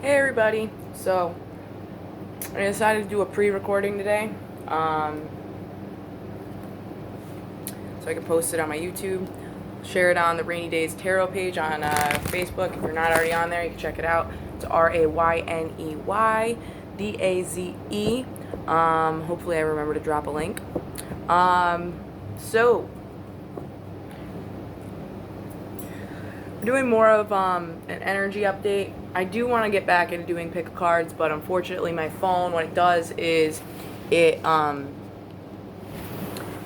Hey everybody, so I decided to do a pre-recording today, so I can post it on my YouTube, share it on the Rainy Days Tarot page on Facebook. If you're not already on there, you can check it out. It's RAYNEY DAZE. Hopefully I remember to drop a link. So we're doing more of an energy update. I do want to get back into doing pick of cards, but unfortunately my phone, what it does is it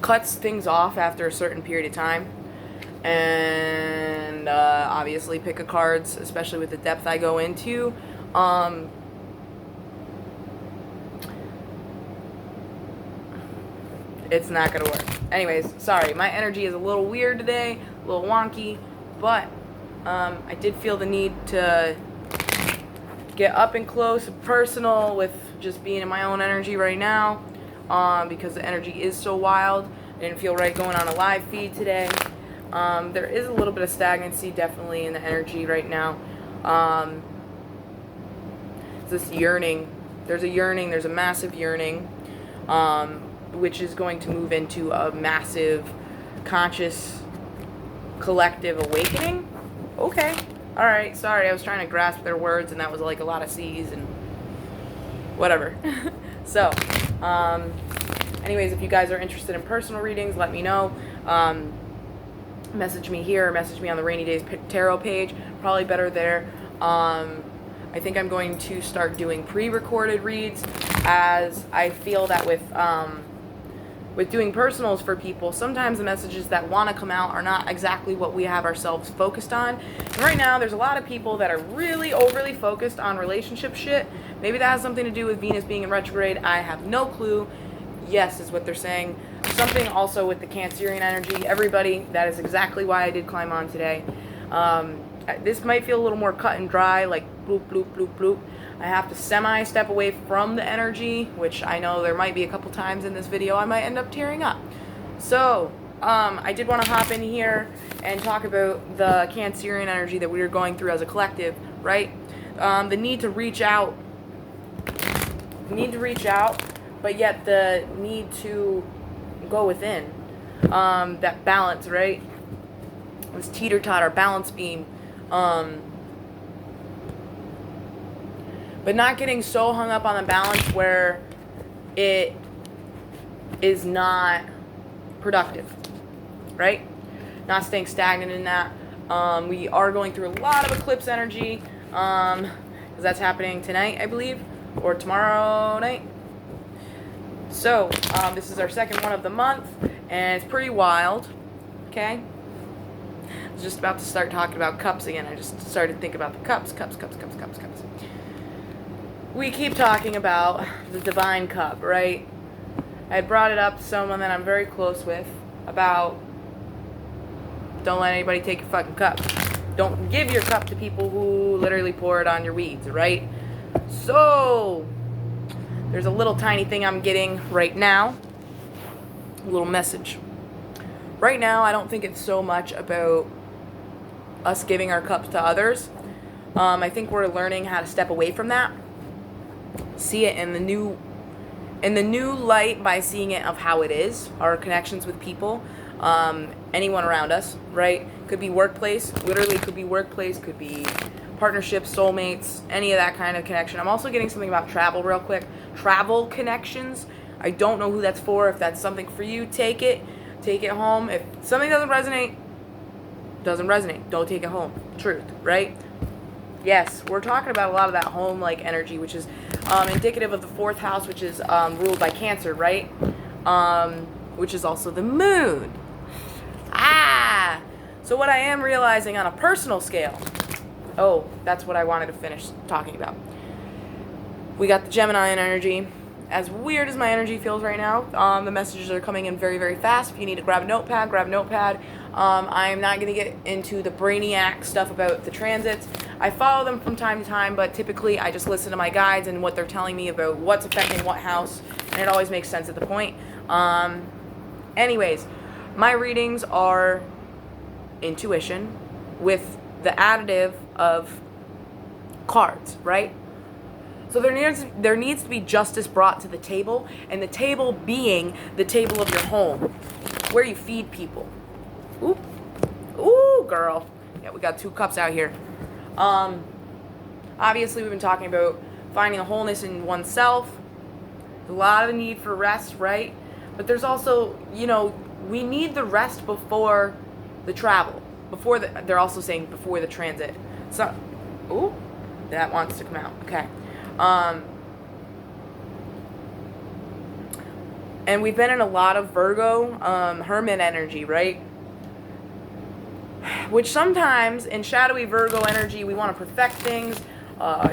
cuts things off after a certain period of time. And obviously pick of cards, especially with the depth I go into, it's not gonna work. Anyways, sorry, my energy is a little weird today, a little wonky, but I did feel the need to get up and close and personal with just being in my own energy right now, because the energy is so wild. I didn't feel right going on a live feed today. There is a little bit of stagnancy definitely in the energy right now. This yearning, there's a massive yearning, which is going to move into a massive conscious collective awakening. Okay, alright, sorry, I was trying to grasp their words and that was like a lot of C's and whatever. So, anyways, if you guys are interested in personal readings, let me know. Message me here, message me on the Rainy Days Tarot page, probably better there. I think I'm going to start doing pre-recorded reads, as I feel that with doing personals for people, sometimes the messages that want to come out are not exactly what we have ourselves focused on. And right now, there's a lot of people that are really overly focused on relationship shit. Maybe that has something to do with Venus being in retrograde. I have no clue. Yes, is what they're saying. Something also with the cancerian energy. Everybody, that is exactly why I did climb on today. This might feel a little more cut and dry, like bloop, bloop, bloop, bloop. I have to semi-step away from the energy, which I know there might be a couple times in this video I might end up tearing up. So, I did want to hop in here and talk about the cancerian energy that we are going through as a collective, right? The need to reach out. But yet the need to go within. That balance, right? This teeter-totter balance beam. But not getting so hung up on the balance where it is not productive, right? Not staying stagnant in that. We are going through a lot of eclipse energy, because that's happening tonight, I believe, or tomorrow night. So, this is our second one of the month, and it's pretty wild, okay? I was just about to start talking about cups again. I just started thinking about the cups. We keep talking about the divine cup, right? I brought it up to someone that I'm very close with about don't let anybody take your fucking cup. Don't give your cup to people who literally pour it on your weeds, right? So, there's a little tiny thing I'm getting right now. A little message. Right now, I don't think it's so much about us giving our cups to others. I think we're learning how to step away from that. See it in the new light by seeing it of how it is, our connections with people, anyone around us, right? Could be workplace, literally could be workplace, could be partnerships, soulmates, any of that kind of connection. I'm also getting something about travel real quick. Travel connections. I don't know who that's for. If that's something for you, take it home. If something doesn't resonate, don't take it home. Truth, right? Yes, we're talking about a lot of that home-like energy, which is indicative of the fourth house, which is ruled by Cancer, right? Which is also the moon. So what I am realizing on a personal scale, that's what I wanted to finish talking about. We got the Gemini energy. As weird as my energy feels right now, the messages are coming in very, very fast. If you need to grab a notepad, grab a notepad. I am not going to get into the brainiac stuff about the transits. I follow them from time to time, but typically I just listen to my guides and what they're telling me about what's affecting what house, and it always makes sense at the point. Anyways, my readings are intuition with the additive of cards, right? So there needs to be justice brought to the table, and the table being the table of your home, where you feed people. Ooh, ooh, girl. Yeah, we got 2 cups out here. Obviously, we've been talking about finding a wholeness in oneself. A lot of need for rest, right? But there's also, we need the rest before the travel. They're also saying before the transit. So, ooh, that wants to come out. Okay. And we've been in a lot of Virgo, Hermit energy, right? Which sometimes in shadowy Virgo energy, we want to perfect things.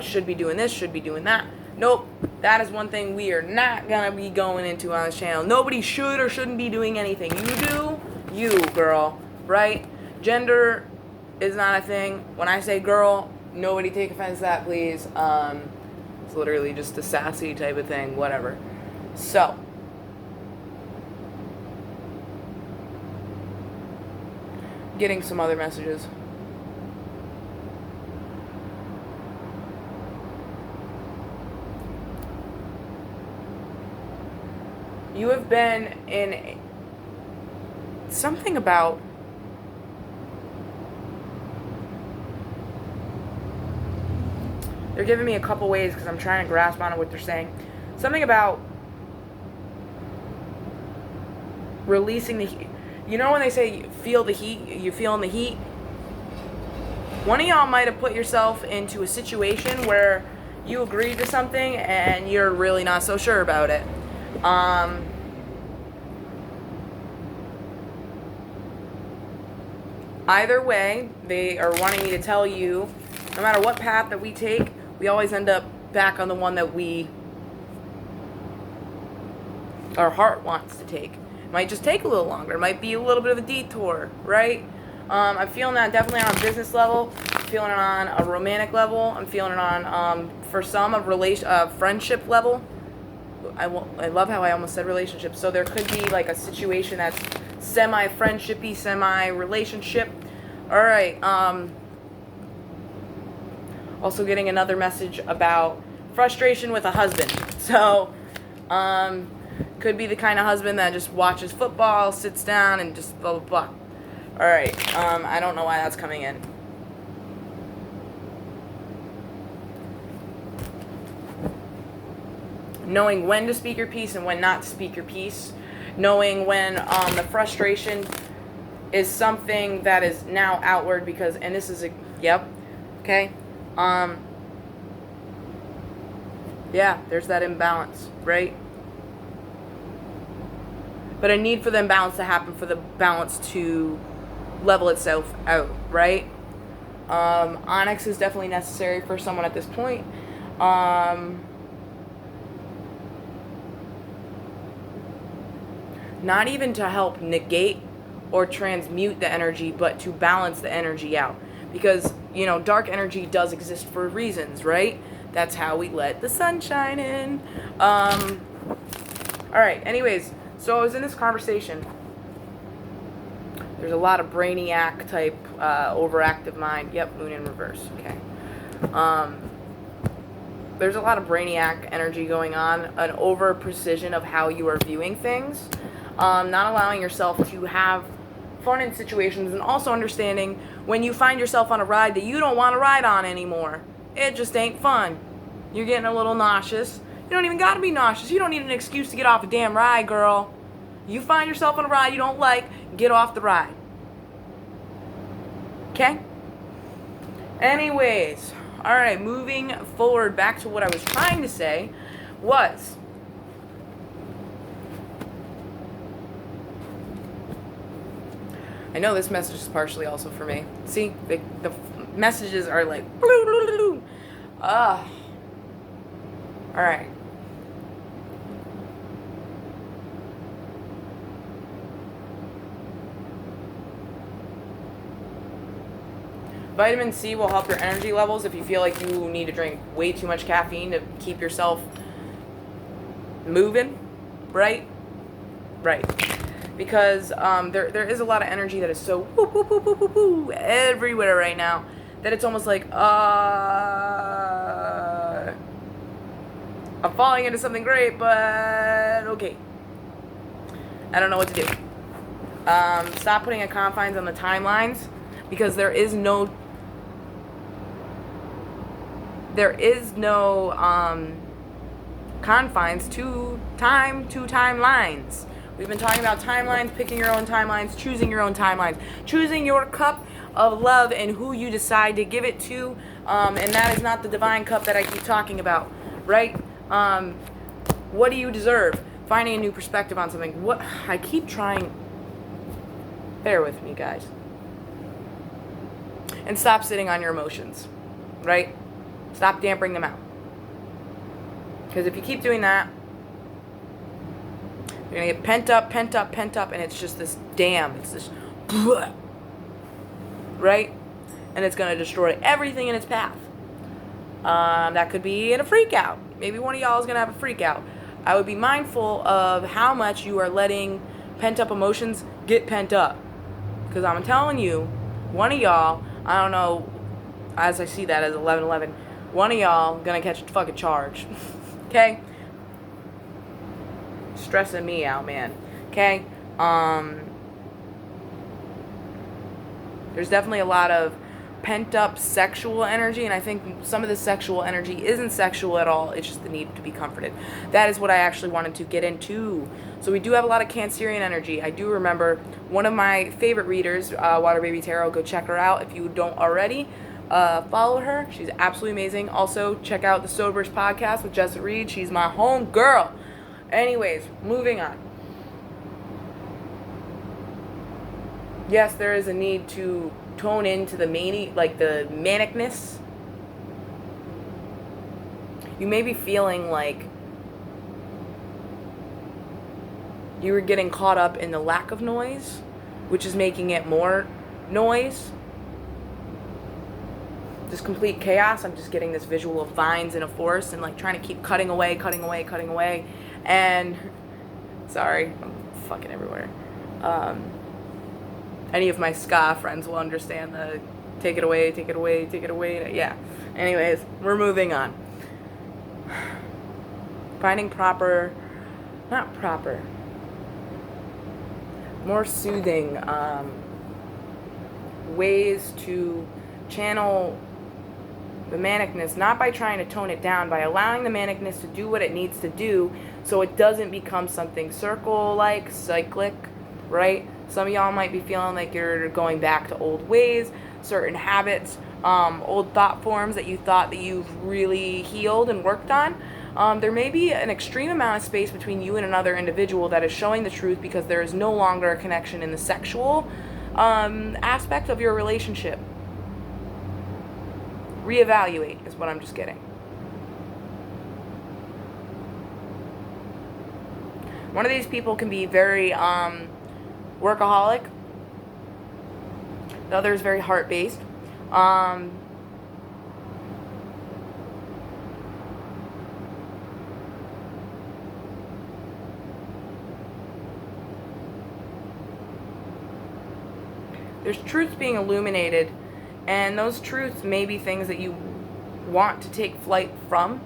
Should be doing this, should be doing that. Nope. That is one thing we are not going to be going into on this channel. Nobody should or shouldn't be doing anything. You do, you, girl, right? Gender is not a thing. When I say girl, nobody take offense to that, please. It's literally just a sassy type of thing, whatever. So, getting some other messages. You have been in something about they're giving me a couple ways because I'm trying to grasp onto what they're saying. Something about releasing the heat. You know when they say feel the heat, you feeling the heat? One of y'all might have put yourself into a situation where you agreed to something and you're really not so sure about it. Either way, they are wanting me to tell you, no matter what path that we take, we always end up back on the one that our heart wants to take. It might just take a little longer. It might be a little bit of a detour, right? I'm feeling that definitely on a business level. I'm feeling it on a romantic level. I'm feeling it on, for some, a friendship level. I love how I almost said relationship. So there could be like a situation that's semi-friendshipy, semi-relationship. All right. Also getting another message about frustration with a husband. So, could be the kind of husband that just watches football, sits down, and just blah, blah, blah. All right. I don't know why that's coming in. Knowing when to speak your piece and when not to speak your piece. Knowing when the frustration is something that is now outward because, and this is a, yep, okay. Yeah, there's that imbalance, right? But a need for the imbalance to happen for the balance to level itself out, right? Onyx is definitely necessary for someone at this point. Not even to help negate or transmute the energy, but to balance the energy out. Because, dark energy does exist for reasons, right? That's how we let the sun shine in. Alright, anyways, so I was in this conversation. There's a lot of brainiac type, overactive mind. Yep, moon in reverse, okay. There's a lot of brainiac energy going on, an over precision of how you are viewing things. Not allowing yourself to have fun in situations, and also understanding when you find yourself on a ride that you don't want to ride on anymore. It just ain't fun. You're getting a little nauseous. You don't even gotta be nauseous. You don't need an excuse to get off a damn ride, girl. You find yourself on a ride you don't like, get off the ride. Okay? Anyways, alright, moving forward back to what I was trying to say was, I know this message is partially also for me. See, the messages are like, alright. Vitamin C will help your energy levels if you feel like you need to drink way too much caffeine to keep yourself moving, right? Right. Because there is a lot of energy that is so whoop, whoop, whoop, whoop, whoop, whoop, everywhere right now that it's almost like I'm falling into something great, but okay. I don't know what to do. Stop putting a confines on the timelines, because there is no confines to timelines. We've been talking about timelines, picking your own timelines, choosing your own timelines, choosing your cup of love and who you decide to give it to, and that is not the divine cup that I keep talking about, right? What do you deserve? Finding a new perspective on something. What I keep trying. Bear with me, guys. And stop sitting on your emotions, right? Stop dampening them out. Because if you keep doing that, you're going to get pent up, and it's just this dam. It's this, right? And it's going to destroy everything in its path. That could be in a freak out. Maybe one of y'all is going to have a freak out. I would be mindful of how much you are letting pent up emotions get pent up. Because I'm telling you, one of y'all, I don't know, as I see that as 11-11, one of y'all going to catch a fucking charge. Okay? Stressing me out, man. Okay? There's definitely a lot of pent up sexual energy, and I think some of the sexual energy isn't sexual at all. It's just the need to be comforted. That is what I actually wanted to get into. So we do have a lot of cancerian energy. I do remember one of my favorite readers, Water Baby Tarot. Go check her out if you don't already. Follow her. She's absolutely amazing. Also, check out the Sobers podcast with Jessica Reed. She's my home girl. Anyways, moving on. Yes, there is a need to tone into the the manicness. You may be feeling like you were getting caught up in the lack of noise, which is making it more noise. Just complete chaos. I'm just getting this visual of vines in a forest and like trying to keep cutting away. And sorry, I'm fucking everywhere. Any of my ska friends will understand the take it away. Yeah. Anyways, we're moving on. Finding more soothing ways to channel the manicness, not by trying to tone it down, by allowing the manicness to do what it needs to do so it doesn't become something circle-like, cyclic, right? Some of y'all might be feeling like you're going back to old ways, certain habits, old thought forms that you thought that you've really healed and worked on. There may be an extreme amount of space between you and another individual that is showing the truth because there is no longer a connection in the sexual aspect of your relationship. Reevaluate is what I'm just getting. One of these people can be very workaholic. The other is very heart-based. There's truths being illuminated, and those truths may be things that you want to take flight from.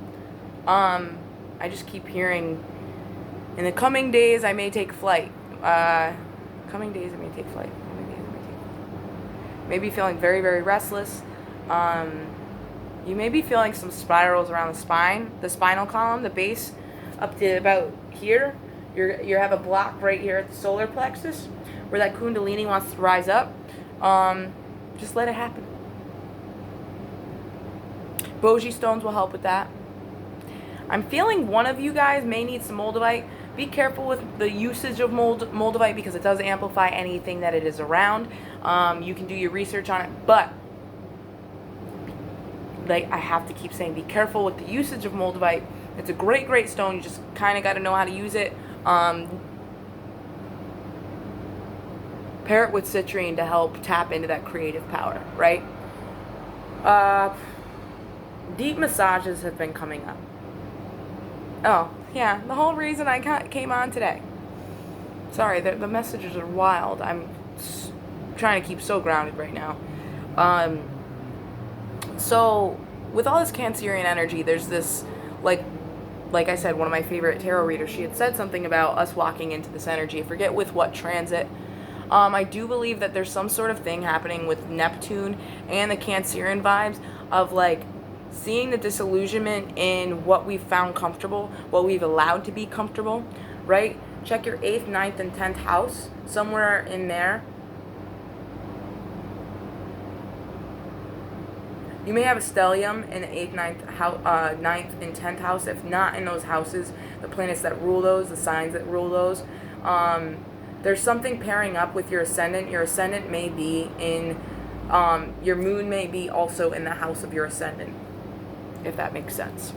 I just keep hearing, in the coming days, I may take flight. Coming days, I may take flight. Maybe feeling very, very restless. You may be feeling some spirals around the spine, the spinal column, the base, up to about here. You have a block right here at the solar plexus, where that kundalini wants to rise up. Just let it happen. Boji stones will help with that. I'm feeling one of you guys may need some moldavite. Be careful with the usage of moldavite because it does amplify anything that it is around. You can do your research on it, but like I have to keep saying, be careful with the usage of moldavite. It's a great, great stone. You just kind of got to know how to use it. Pair it with citrine to help tap into that creative power, right? Deep massages have been coming up. Oh, yeah, the whole reason I came on today. Sorry, the messages are wild. I'm trying to keep so grounded right now. So, with all this Cancerian energy, there's this, like, like I said, one of my favorite tarot readers, she had said something about us walking into this energy. I forget with what transit. I do believe that there's some sort of thing happening with Neptune and the cancerian vibes of like seeing the disillusionment in what we've found comfortable, what we've allowed to be comfortable, right? Check your 8th, 9th, and 10th house, somewhere in there. You may have a stellium in the 8th, 9th, and 10th house. If not in those houses, the planets that rule those, the signs that rule those, there's something pairing up with your ascendant. Your ascendant may be in, your moon may be also in the house of your ascendant, if that makes sense.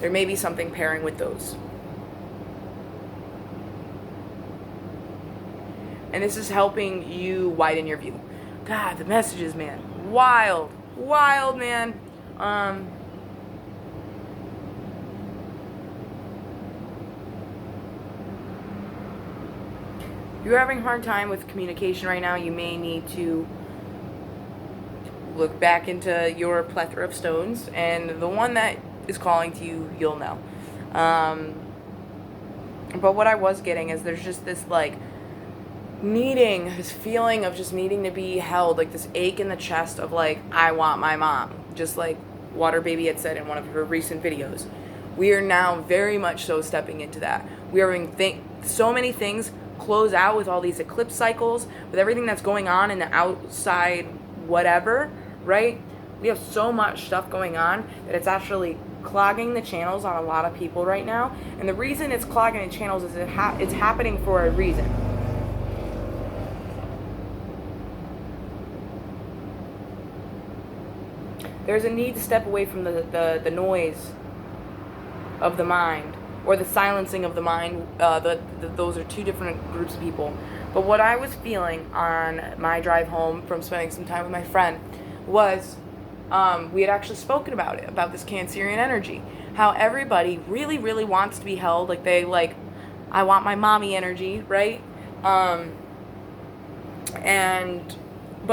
There may be something pairing with those. And this is helping you widen your view. God, the messages, man. Wild, man. If you're having a hard time with communication right now, you may need to look back into your plethora of stones, and the one that is calling to you, you'll know. But what I was getting is there's just this like this feeling of just needing to be held, like this ache in the chest of like, I want my mom, just like Water Baby had said in one of her recent videos. We are now very much so stepping into that. We are having so many things close out with all these eclipse cycles, with everything that's going on in the outside whatever, right? We have so much stuff going on that it's actually clogging the channels on a lot of people right now. And the reason it's clogging the channels is it's happening for a reason. There's a need to step away from the noise of the mind, or the silencing of the mind. Those are two different groups of people. But what I was feeling on my drive home from spending some time with my friend was, we had actually spoken about it, about this cancerian energy. How everybody really, really wants to be held. Like they like, I want my mommy energy, right? But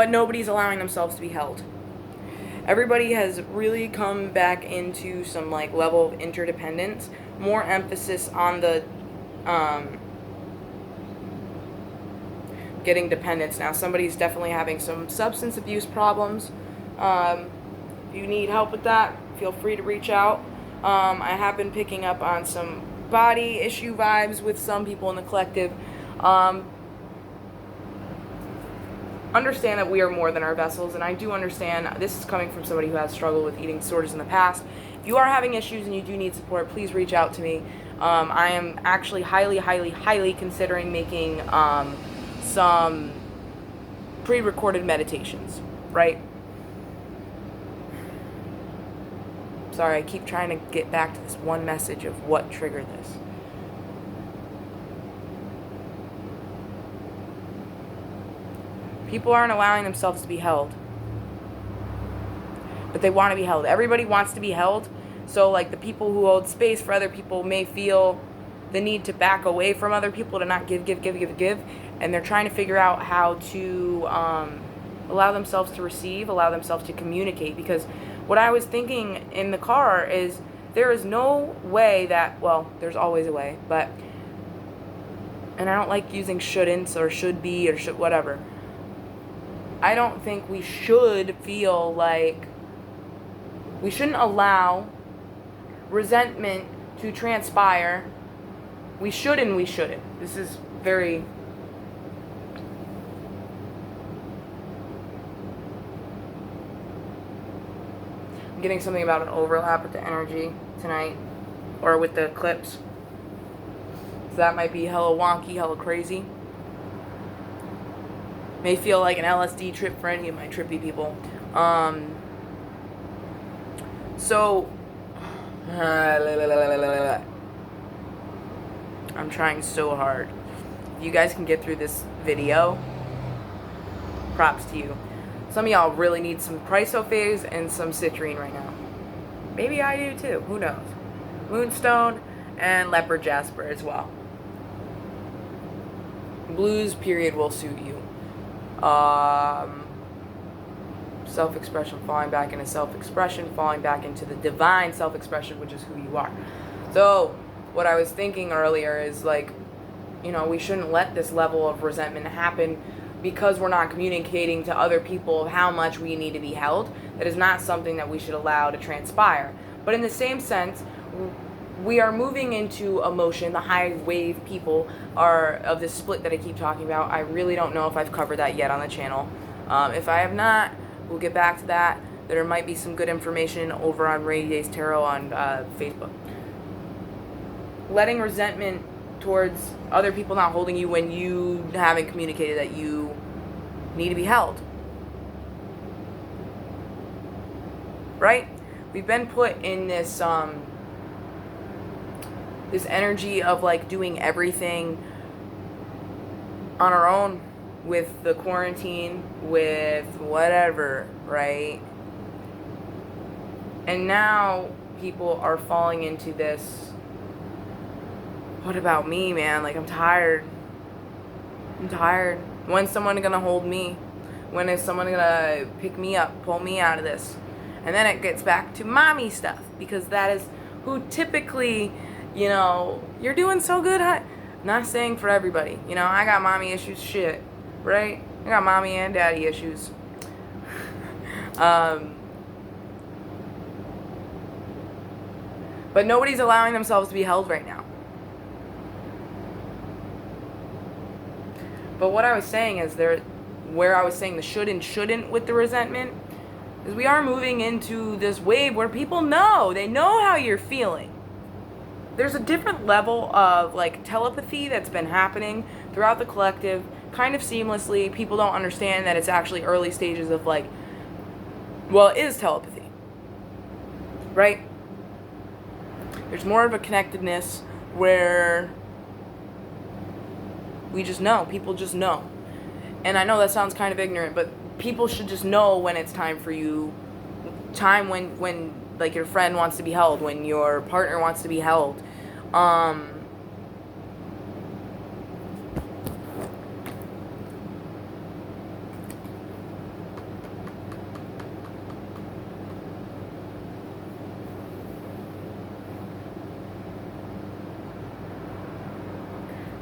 nobody's allowing themselves to be held. Everybody has really come back into some like level of interdependence, more emphasis on the getting dependence. Now somebody's definitely having some substance abuse problems. If you need help with that, feel free to reach out. I have been picking up on some body issue vibes with some people in the collective. Understand that we are more than our vessels, and I do understand this is coming from somebody who has struggled with eating disorders in the past. If you are having issues and you do need support, please reach out to me. I am actually highly considering making some pre-recorded meditations, right? Sorry, I keep trying to get back to this one message of what triggered this. People aren't allowing themselves to be held. But they want to be held. Everybody wants to be held. So, like, the people who hold space for other people may feel the need to back away from other people, to not give. And they're trying to figure out how to allow themselves to receive, allow themselves to communicate. Because what I was thinking in the car is, there is no way that, well, there's always a way, but, and I don't like using shouldn'ts or should be or should whatever. I don't think we should feel like, we shouldn't allow resentment to transpire. We should and we shouldn't. This is very, I'm getting something about an overlap with the energy tonight, or with the eclipse. So that might be hella wonky, hella crazy. May feel like an LSD trip for any of my trippy people. So, I'm trying so hard. If you guys can get through this video, props to you. Some of y'all really need some chrysophase and some citrine right now. Maybe I do too, who knows. Moonstone and leopard jasper as well. Blues period will suit you. Self-expression, falling back into self-expression, falling back into the divine self-expression, which is who you are. So Though, what I was thinking earlier is like, you know, we shouldn't let this level of resentment happen because we're not communicating to other people how much we need to be held. That is not something that we should allow to transpire. But in the same sense, we are moving into emotion. The high wave people are of this split that I keep talking about. I really don't know if I've covered that yet on the channel. If I have not, we'll get back to that. There might be some good information over on Rainy Days Tarot on Facebook. Letting resentment towards other people not holding you when you haven't communicated that you need to be held. Right? We've been put in this this energy of like doing everything on our own, with the quarantine, with whatever, right? And now people are falling into this, what about me, man? Like, I'm tired. When's someone gonna hold me? When is someone gonna pick me up, pull me out of this? And then it gets back to mommy stuff, because that is who typically, you know, you're doing so good. Not saying for everybody. You know, I got mommy issues, shit, right? I got mommy and daddy issues. But nobody's allowing themselves to be held right now. But what I was saying is where I was saying the should and shouldn't with the resentment, is we are moving into this wave where people know, they know how you're feeling. There's a different level of like telepathy that's been happening throughout the collective, kind of seamlessly. People don't understand that it's actually early stages of like, well, it is telepathy, right? There's more of a connectedness where we just know. People just know. And I know that sounds kind of ignorant, but people should just know when it's time for you. Time when like your friend wants to be held, when your partner wants to be held.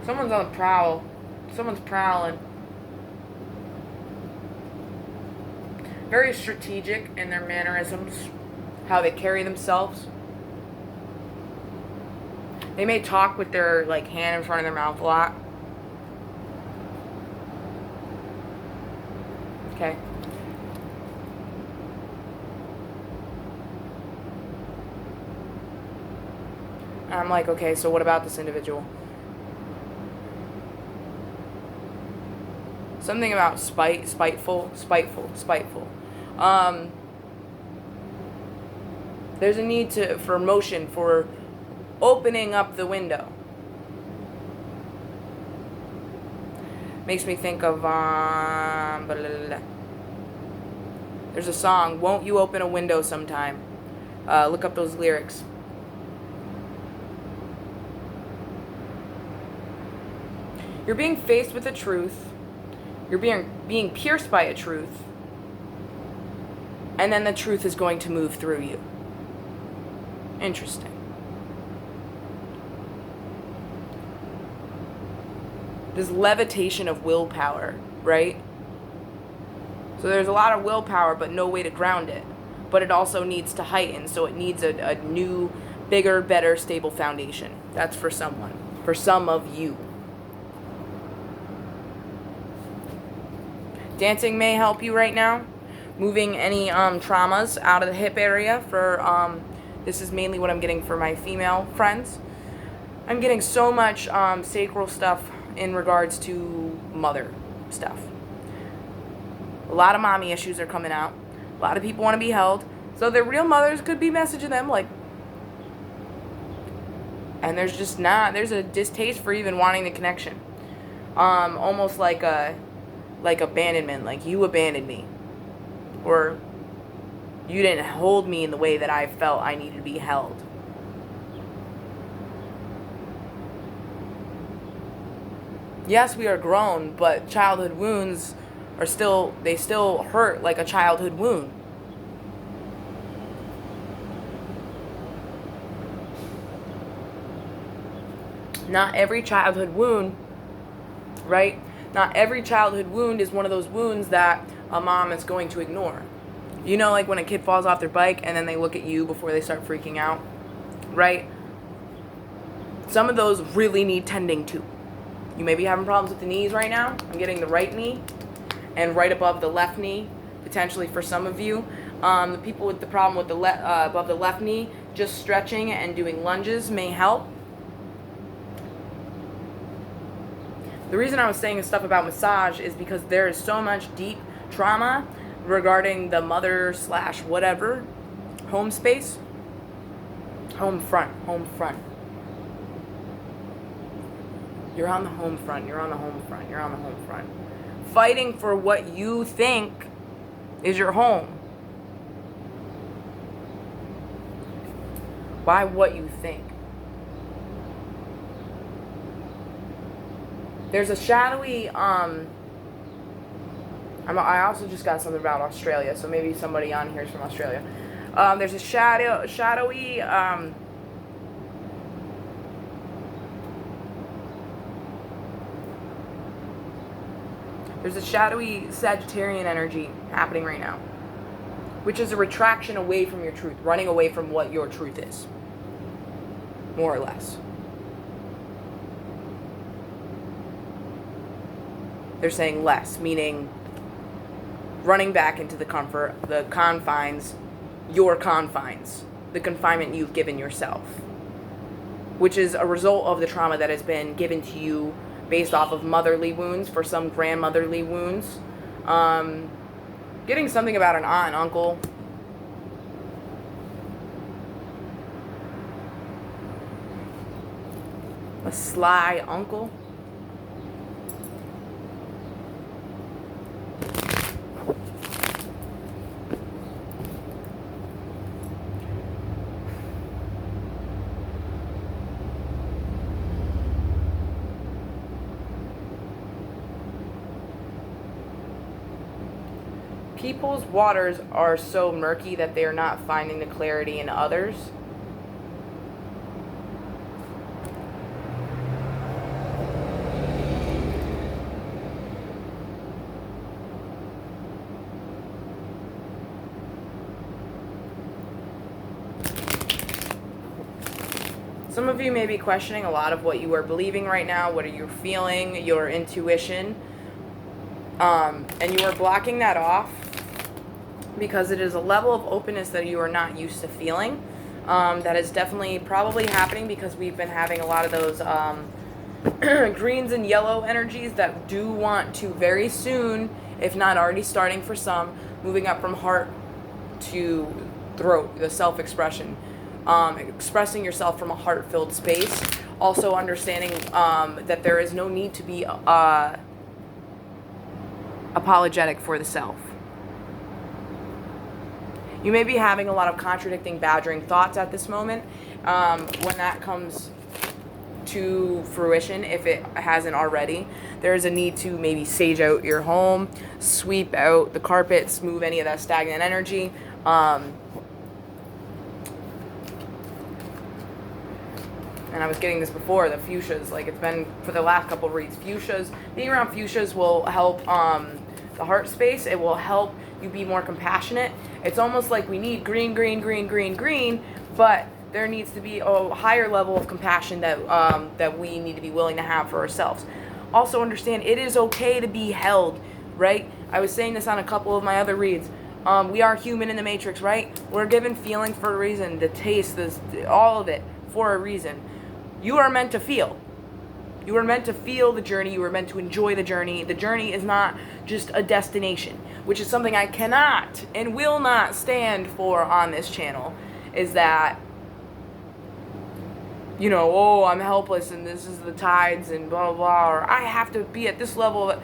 Someone's on the prowl. Someone's prowling. Very strategic in their mannerisms, how they carry themselves. They may talk with their like hand in front of their mouth a lot. Okay. And I'm like, okay, so what about this individual? Something about spiteful. There's a need for motion, for opening up the window. Makes me think of, there's a song, Won't You Open a Window Sometime? Look up those lyrics. You're being faced with a truth. You're being pierced by a truth, and then the truth is going to move through you. Interesting. This levitation of willpower, right? So there's a lot of willpower, but no way to ground it. But it also needs to heighten, so it needs a new, bigger, better, stable foundation. That's for someone. For some of you. Dancing may help you right now. Moving any traumas out of the hip area for, this is mainly what I'm getting for my female friends. I'm getting so much sacral stuff in regards to mother stuff. A lot of mommy issues are coming out. A lot of people want to be held. So their real mothers could be messaging them like, and there's just not, there's a distaste for even wanting the connection. Almost like abandonment, like you abandoned me, or you didn't hold me in the way that I felt I needed to be held. Yes, we are grown, but childhood wounds are still hurt like a childhood wound. Not every childhood wound, right? Not every childhood wound is one of those wounds that a mom is going to ignore. You know, like when a kid falls off their bike and then they look at you before they start freaking out, right? Some of those really need tending to. You may be having problems with the knees right now. I'm getting the right knee and right above the left knee, potentially for some of you. The people with the problem with the above the left knee, just stretching and doing lunges may help. The reason I was saying this stuff about massage is because there is so much deep trauma regarding the mother / whatever home space. Home front. You're on the home front. Fighting for what you think is your home. Why what you think? There's a shadowy, I also just got something about Australia, so maybe somebody on here is from Australia. There's a shadowy, there's a shadowy Sagittarian energy happening right now, which is a retraction away from your truth, running away from what your truth is, more or less. They're saying less, meaning running back into the comfort, the confines, your confines, the confinement you've given yourself, which is a result of the trauma that has been given to you based off of motherly wounds, for some grandmotherly wounds. Getting something about an aunt and uncle. A sly uncle. People's waters are so murky that they are not finding the clarity in others. Some of you may be questioning a lot of what you are believing right now. What are you feeling? Your intuition. And you are blocking that off because it is a level of openness that you are not used to feeling. That is definitely probably happening because we've been having a lot of those greens and yellow energies that do want to very soon, if not already starting for some, moving up from heart to throat, the self-expression. Expressing yourself from a heart-filled space. Also understanding that there is no need to be apologetic for the self. You may be having a lot of contradicting, badgering thoughts at this moment. When that comes to fruition, if it hasn't already, there is a need to maybe sage out your home, sweep out the carpets, move any of that stagnant energy. And I was getting this before, the fuchsias, like it's been for the last couple of reads. Fuchsias, being around fuchsias will help the heart space. It will help you be more compassionate. It's almost like we need green, but there needs to be a higher level of compassion that we need to be willing to have for ourselves. Also understand it is okay to be held, right? I was saying this on a couple of my other reads. We are human in the matrix, right? We're given feeling for a reason, the taste, this, all of it for a reason. You are meant to feel. You are meant to feel the journey. You are meant to enjoy the journey. The journey is not just a destination, which is something I cannot and will not stand for on this channel, is that, you know, oh, I'm helpless and this is the tides and blah, blah, blah, or I have to be at this level of it.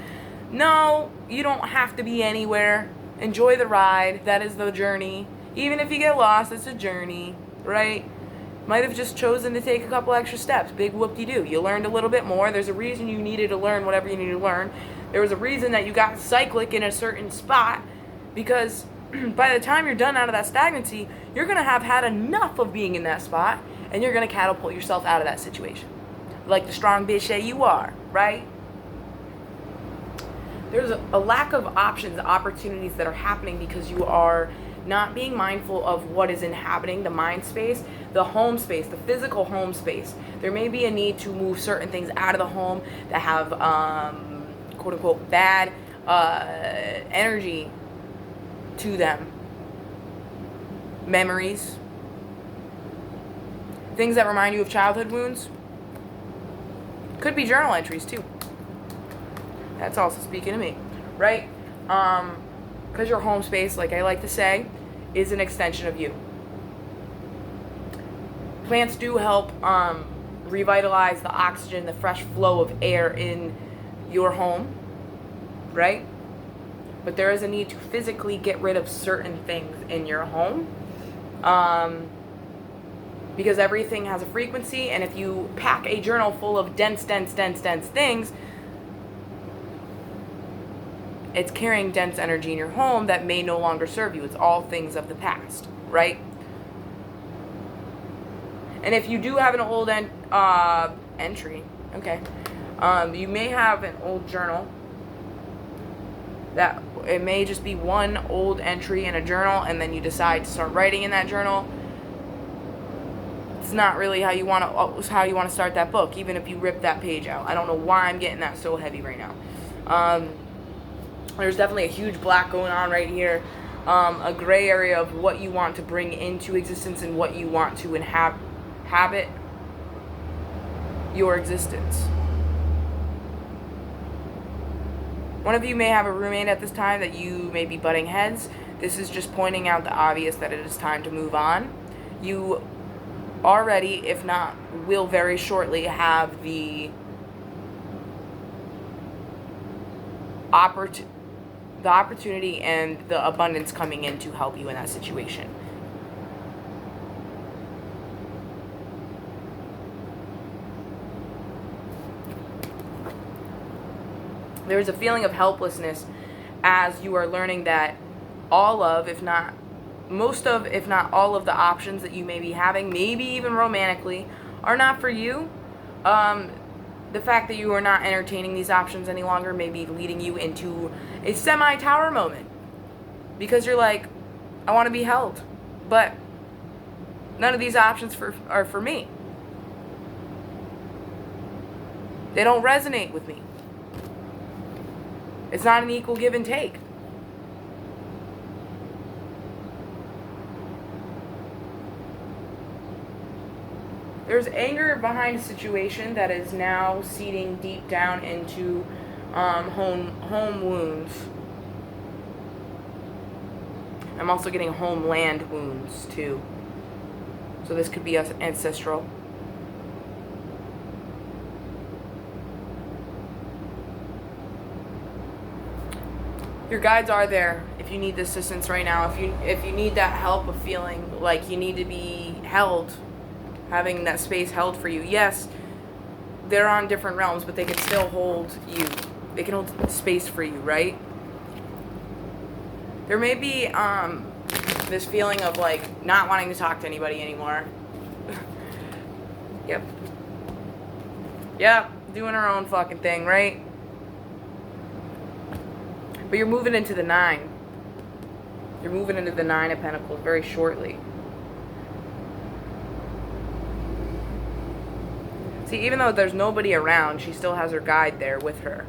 No, you don't have to be anywhere. Enjoy the ride. That is the journey. Even if you get lost, it's a journey, right? Might have just chosen to take a couple extra steps. Big whoop-de-doo. You learned a little bit more. There's a reason you needed to learn whatever you needed to learn. There was a reason that you got cyclic in a certain spot, because by the time you're done out of that stagnancy, you're going to have had enough of being in that spot, and you're going to catapult yourself out of that situation. like the strong bitch that you are, right? There's a lack of options, opportunities that are happening because you are not being mindful of what is inhabiting the mind space, the home space, the physical home space. There may be a need to move certain things out of the home that have, quote unquote, bad energy to them. Memories. Things that remind you of childhood wounds. Could be journal entries too. That's also speaking to me, right? Because your home space, like I like to say, is an extension of you. Plants do help revitalize the oxygen, the fresh flow of air in your home, right? But there is a need to physically get rid of certain things in your home, because everything has a frequency, and if you pack a journal full of dense things, it's carrying dense energy in your home that may no longer serve you. It's all things of the past, right? And if you do have an old entry, okay, you may have an old journal that it may just be one old entry in a journal, and then you decide to start writing in that journal. It's not really how you want to start that book, even if you rip that page out. I don't know why I'm getting that so heavy right now. There's definitely a huge black going on right here. A gray area of what you want to bring into existence and what you want to inhabit your existence. One of you may have a roommate at this time that you may be butting heads. This is just pointing out the obvious that it is time to move on. You already, if not, will very shortly have the opportunity and the abundance coming in to help you in that situation. There's a feeling of helplessness as you are learning that all of, if not most of, if not all of the options that you may be having, maybe even romantically, are not for you. The fact that you are not entertaining these options any longer may be leading you into a semi-tower moment. Because you're like, I want to be held, but none of these options are for me. They don't resonate with me. It's not an equal give and take. There's anger behind a situation that is now seeding deep down into home wounds. I'm also getting homeland wounds too. So this could be ancestral. Your guides are there if you need the assistance right now. If you need that help of feeling like you need to be held, having that space held for you. Yes, they're on different realms, but they can still hold you. They can hold space for you, right? There may be this feeling of like not wanting to talk to anybody anymore. Yep, doing our own fucking thing, right? But you're moving into the 9. You're moving into the 9 of Pentacles very shortly. See, even though there's nobody around, she still has her guide there with her.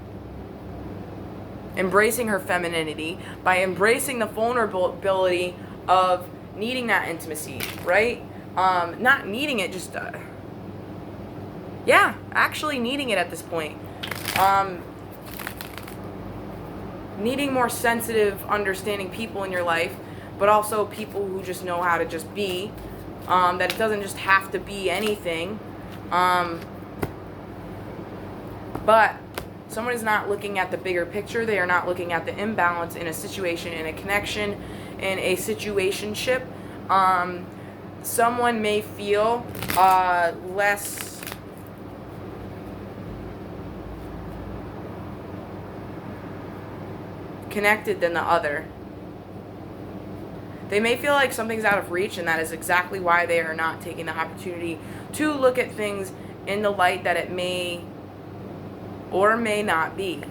Embracing her femininity by embracing the vulnerability of needing that intimacy, right? Not needing it, just... actually needing it at this point. Needing more sensitive, understanding people in your life, but also people who just know how to just be. That it doesn't just have to be anything. But someone is not looking at the bigger picture. They are not looking at the imbalance in a situation, in a connection, in a situationship. Someone may feel less connected than the other. They may feel like something's out of reach, and that is exactly why they are not taking the opportunity to look at things in the light that it may or may not be.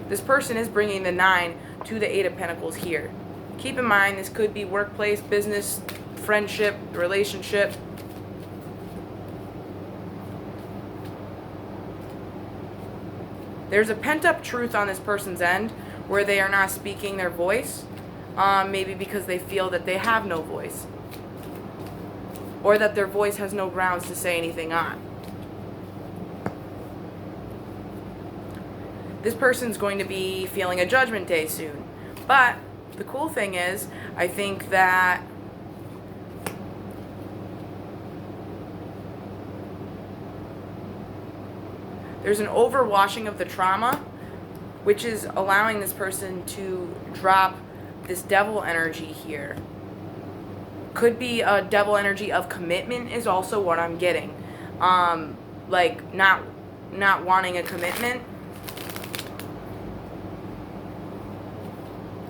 This person is bringing the 9 to the 8 of Pentacles here. Keep in mind, this could be workplace, business, friendship, relationship. There's a pent-up truth on this person's end where they are not speaking their voice, maybe because they feel that they have no voice, or that their voice has no grounds to say anything on. This person's going to be feeling a judgment day soon. But the cool thing is, I think that there's an overwashing of the trauma, which is allowing this person to drop this devil energy here. Could be a devil energy of commitment is also what I'm getting. Like not wanting a commitment.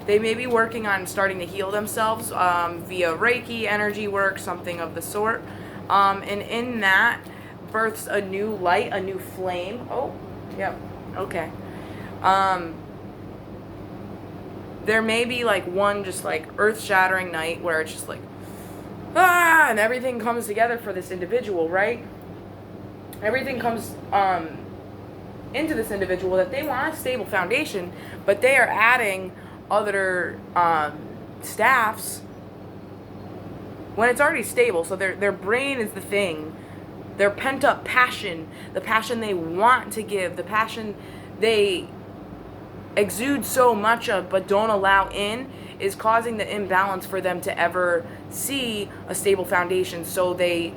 They may be working on starting to heal themselves via Reiki, energy work, something of the sort. And in that births a new light, a new flame. Oh, yep, okay. There may be like one just like earth-shattering night where it's just like, and everything comes together for this individual, right? Everything comes into this individual that they want a stable foundation, but they are adding other staffs when it's already stable. So their brain is the thing. Their pent-up passion, the passion they want to give, the passion they exude so much of but don't allow in, is causing the imbalance for them to ever see a stable foundation. So they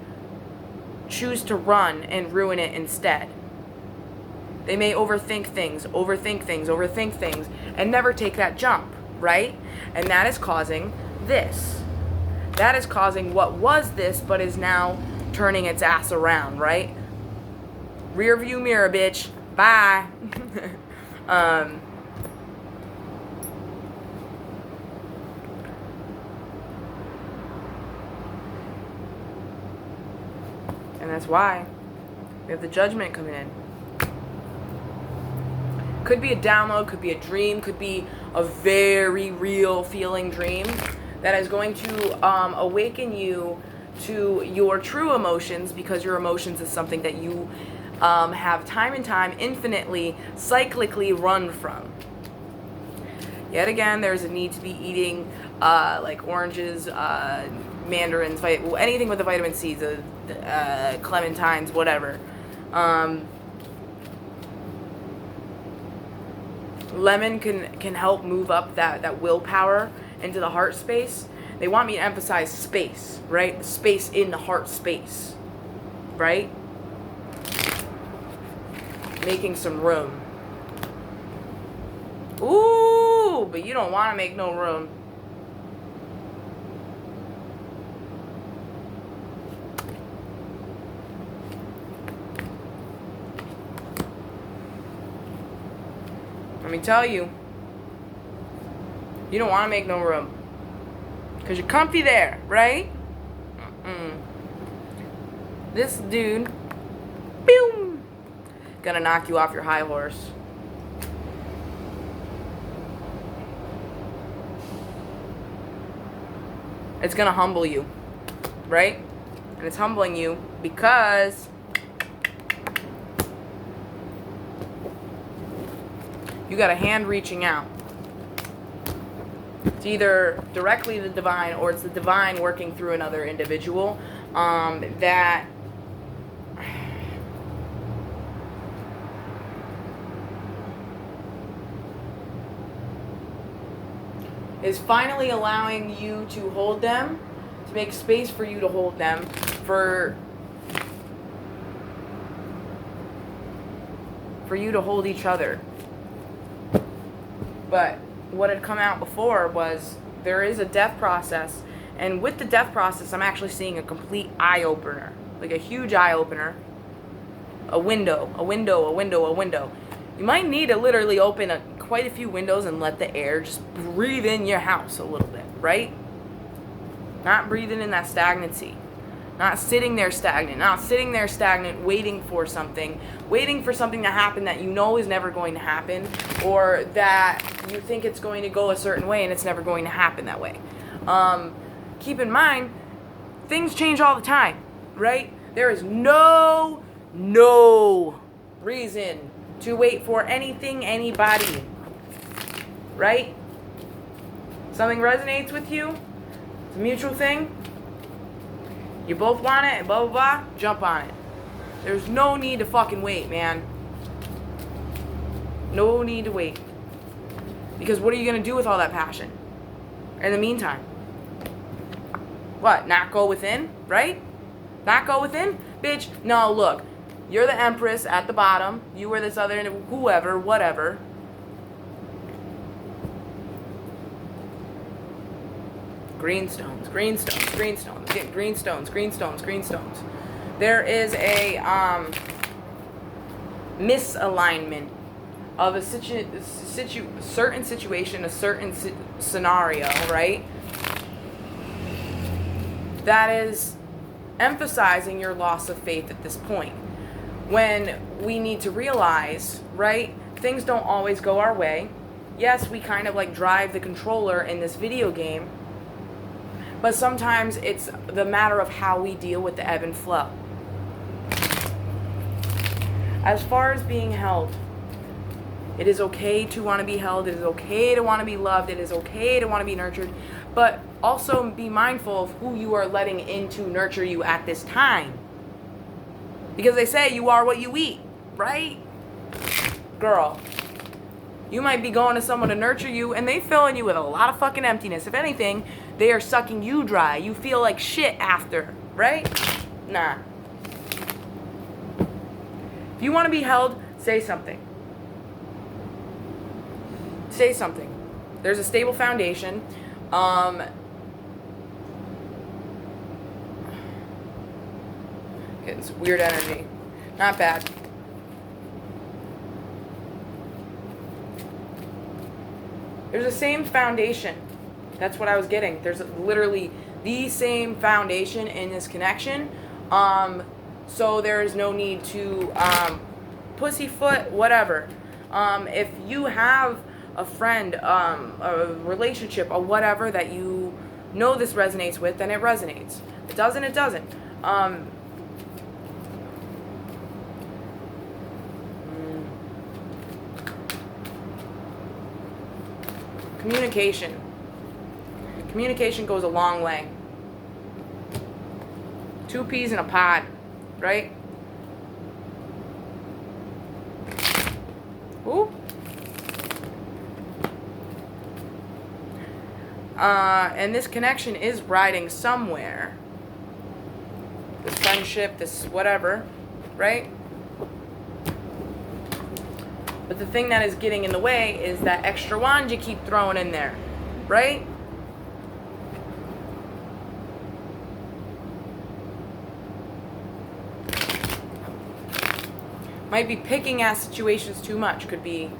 choose to run and ruin it instead. They may overthink things, and never take that jump, right? And that is causing this. That is causing what was this, but is now turning its ass around, right? Rear view mirror, bitch. Bye. And that's why we have the Judgment coming in. Could be a download, could be a dream, could be a very real feeling dream that is going to awaken you to your true emotions, because your emotions is something that you have time and time infinitely, cyclically run from. Yet again, there's a need to be eating like oranges, mandarins, anything with the vitamin C, clementines, whatever. Lemon can help move up that willpower into the heart space. They want me to emphasize space, right? The space in the heart space, right? Making some room. Ooh, but you don't want to make no room. Let me tell you, you don't want to make no room. Because you're comfy there, right? This dude, boom, gonna knock you off your high horse. It's gonna humble you, right? And it's humbling you because you got a hand reaching out. It's either directly the divine, or it's the divine working through another individual that is finally allowing you to hold them, to make space for you to hold them, for you to hold each other. But what had come out before was there is a death process, and with the death process I'm actually seeing a complete eye-opener, like a huge eye-opener, a window. You might need to literally open quite a few windows and let the air just breathe in your house a little bit, right? Not breathing in that stagnancy. Not sitting there stagnant. Not sitting there stagnant waiting for something. Waiting for something to happen that you know is never going to happen, or that you think it's going to go a certain way and it's never going to happen that way. Keep in mind, things change all the time, right? There is no reason to wait for anything, anybody, right? Something resonates with you, it's a mutual thing, you both want it, and blah, blah, blah, jump on it. There's no need to fucking wait, man. No need to wait. Because what are you going to do with all that passion in the meantime? What, not go within, right? Not go within? Bitch, no, look. You're the empress at the bottom. You were this other, whoever, whatever. Greenstones, greenstones, greenstones. Get greenstones, greenstones, greenstones. There is a misalignment of a certain situation, a certain scenario, right? That is emphasizing your loss of faith at this point. When we need to realize, right, things don't always go our way. Yes, we kind of like drive the controller in this video game, but sometimes it's the matter of how we deal with the ebb and flow. As far as being held, it is okay to want to be held. It is okay to want to be loved. It is okay to want to be nurtured. But also be mindful of who you are letting in to nurture you at this time. Because they say you are what you eat, right? Girl, you might be going to someone to nurture you and they filling you with a lot of fucking emptiness. If anything, they are sucking you dry. You feel like shit after, right? Nah. If you want to be held, say something. Say something. There's a stable foundation. Getting some weird energy. Not bad. There's the same foundation. That's what I was getting. There's literally the same foundation in this connection. So there is no need to pussyfoot, whatever. If you have a friend, a relationship, or whatever that you know this resonates with, then it resonates. If it doesn't, it doesn't. Communication. Communication goes a long way. 2 peas in a pod, right? Ooh. And this connection is riding somewhere. This friendship, this whatever, right? But the thing that is getting in the way is that extra wand you keep throwing in there, right? Might be picking at situations too much. Could be.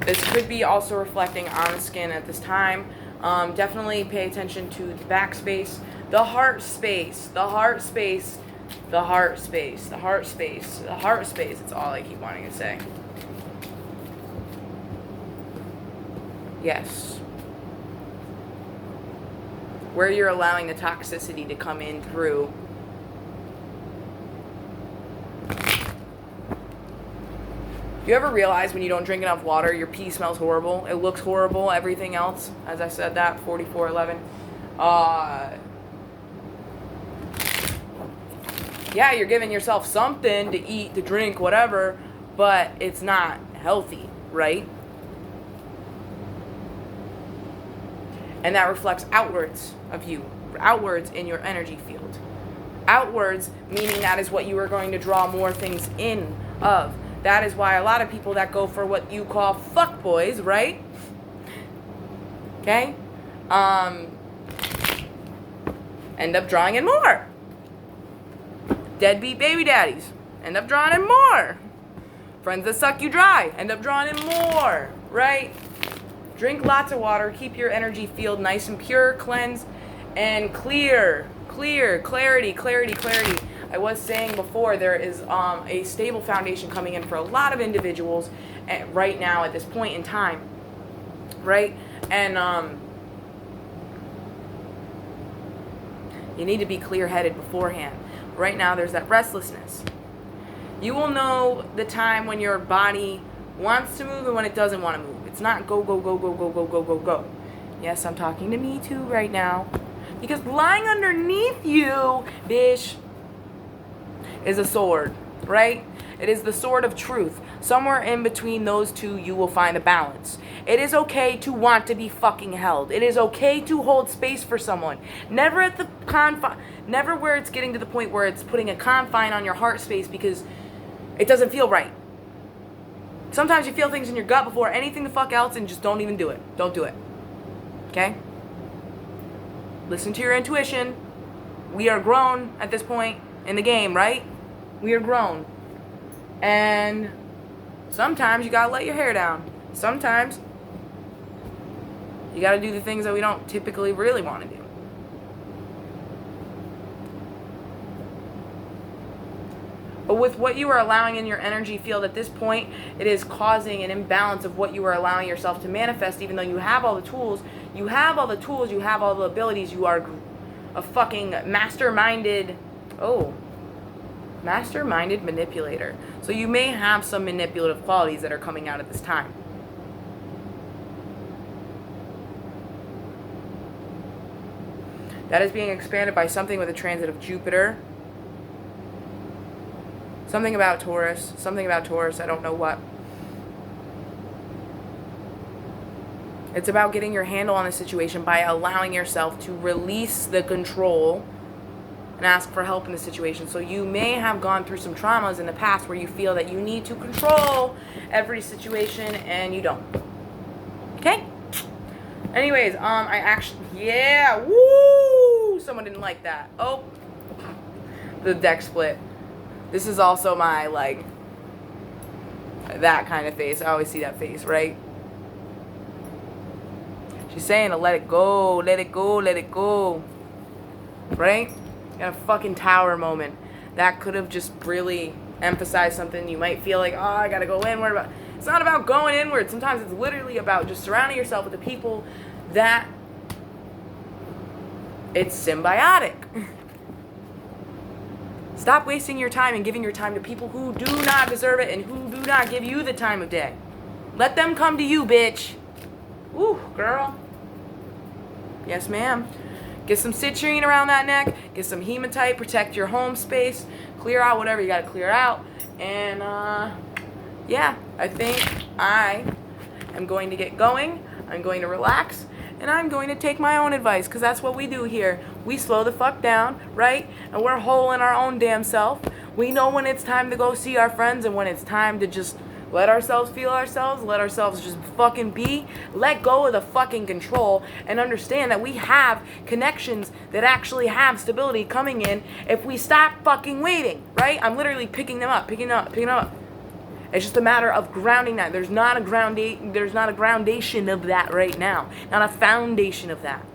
This could be also reflecting on the skin at this time. Definitely pay attention to the back space, the heart space, the heart space, the heart space, the heart space, the heart space. That's all I keep wanting to say. Yes. Where you're allowing the toxicity to come in through. You ever realize when you don't drink enough water, your pee smells horrible? It looks horrible, everything else. As I said that, 4411. Yeah, you're giving yourself something to eat, to drink, whatever, but it's not healthy, right? And that reflects outwards of you, outwards in your energy field. Outwards, meaning that is what you are going to draw more things in of. That is why a lot of people that go for what you call fuckboys, right? Okay? End up drawing in more. Deadbeat baby daddies end up drawing in more. Friends that suck you dry end up drawing in more, right? Drink lots of water. Keep your energy field nice and pure, cleanse, and clear. Clarity. I was saying before, there is a stable foundation coming in for a lot of individuals right now at this point in time, right? And you need to be clear-headed beforehand. Right now, there's that restlessness. You will know the time when your body wants to move and when it doesn't want to move. It's not go. Yes, I'm talking to me too right now. Because lying underneath you, bitch, is a sword, right? It is the sword of truth. Somewhere in between those two, you will find a balance. It is okay to want to be fucking held. It is okay to hold space for someone. Never at the never where it's getting to the point where it's putting a confine on your heart space because it doesn't feel right. Sometimes you feel things in your gut before anything the fuck else and just don't even do it. Don't do it. Okay? Listen to your intuition. We are grown at this point in the game, right? We are grown. And sometimes you gotta let your hair down. Sometimes you gotta do the things that we don't typically really want to do. But with what you are allowing in your energy field at this point, it is causing an imbalance of what you are allowing yourself to manifest, even though you have all the tools. You have all the tools, you have all the abilities, you are a fucking masterminded manipulator. So you may have some manipulative qualities that are coming out at this time. That is being expanded by something with a transit of Jupiter. Something about Taurus, I don't know what. It's about getting your handle on the situation by allowing yourself to release the control and ask for help in the situation. So you may have gone through some traumas in the past where you feel that you need to control every situation and you don't. Okay? Anyways, woo! Someone didn't like that. Oh, the deck split. This is also my, that kind of face. I always see that face, right? She's saying to let it go, let it go. Right? Got a fucking tower moment. That could have just really emphasized something. You might feel like, oh, I gotta go inward. It's not about going inward. Sometimes it's literally about just surrounding yourself with the people that it's symbiotic. Stop wasting your time and giving your time to people who do not deserve it and who do not give you the time of day. Let them come to you, bitch. Ooh, girl. Yes, ma'am. Get some citrine around that neck. Get some hematite. Protect your home space. Clear out whatever you got to clear out. And, yeah, I think I am going to get going. I'm going to relax. And I'm going to take my own advice, because that's what we do here. We slow the fuck down, right? And we're whole in our own damn self. We know when it's time to go see our friends and when it's time to just let ourselves feel ourselves, let ourselves just fucking be. Let go of the fucking control and understand that we have connections that actually have stability coming in if we stop fucking waiting, right? I'm literally picking them up. It's just a matter of grounding that. There's not a groundation of that right now. Not a foundation of that.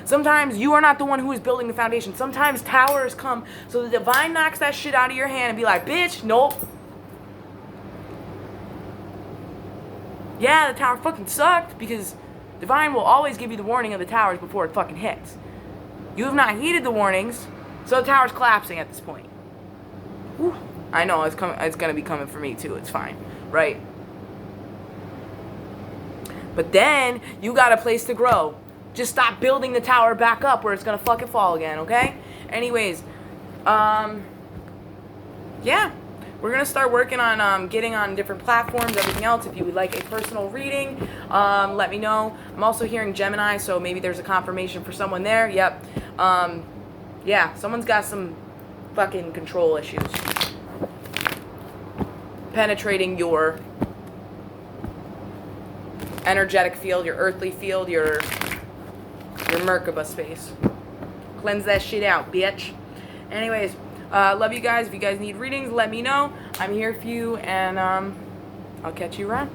Sometimes you are not the one who is building the foundation. Sometimes towers come, so the divine knocks that shit out of your hand and be like, bitch, nope. Yeah, the tower fucking sucked, because divine will always give you the warning of the towers before it fucking hits. You have not heeded the warnings, so the tower's collapsing at this point. Whew. I know it's gonna be coming for me too. It's fine, right? But then you got a place to grow. Just stop building the tower back up where it's gonna fucking fall again, okay? Anyways, yeah, we're gonna start working on getting on different platforms, everything else. If you would like a personal reading, let me know. I'm also hearing Gemini, so maybe there's a confirmation for someone there. Yep. Yeah, someone's got some fucking control issues. Penetrating your energetic field, your earthly field, your Merkaba space. Cleanse that shit out, bitch. Anyways, love you guys. If you guys need readings, let me know. I'm here for you, and I'll catch you around.